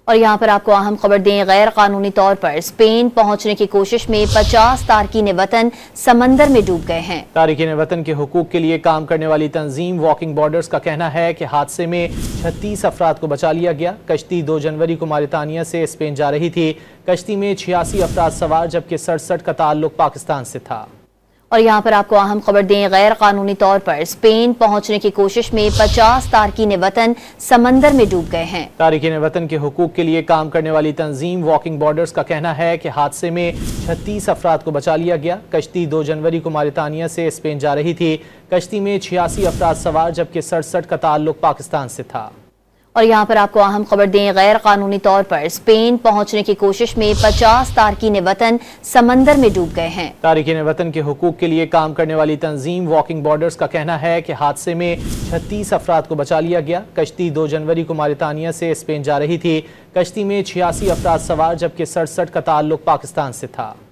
اور یہاں پر آپ کو اہم خبر دیں، غیر قانونی طور پر اسپین پہنچنے کی کوشش میں 50 تارکین وطن سمندر میں ڈوب گئے ہیں۔ تارکین وطن کے حقوق کے لیے کام کرنے والی تنظیم واکنگ بارڈرز کا کہنا ہے کہ حادثے میں 36 افراد کو بچا لیا گیا۔ کشتی 2 جنوری کو موریطانیہ سے اسپین جا رہی تھی۔ کشتی میں 86 افراد سوار جبکہ 67 کا تعلق پاکستان سے تھا۔ اور یہاں پر آپ کو اہم خبر دیں، غیر قانونی طور پر اسپین پہنچنے کی کوشش میں 50 تارکین وطن سمندر میں ڈوب گئے ہیں۔ تارکین وطن کے حقوق کے لیے کام کرنے والی تنظیم واکنگ بارڈرز کا کہنا ہے کہ حادثے میں 36 افراد کو بچا لیا گیا۔ کشتی 2 جنوری کو موریطانیہ سے اسپین جا رہی تھی۔ کشتی میں 86 افراد سوار جبکہ 67 کا تعلق پاکستان سے تھا۔ اور یہاں پر آپ کو اہم خبر دیں، غیر قانونی طور پر اسپین پہنچنے کی کوشش میں 50 تارکین وطن سمندر میں ڈوب گئے ہیں۔ تارکین وطن کے حقوق کے لیے کام کرنے والی تنظیم واکنگ بارڈرز کا کہنا ہے کہ حادثے میں 36 افراد کو بچا لیا گیا۔ کشتی 2 جنوری کو موریطانیہ سے اسپین جا رہی تھی۔ کشتی میں 86 افراد سوار جبکہ 67 کا تعلق پاکستان سے تھا۔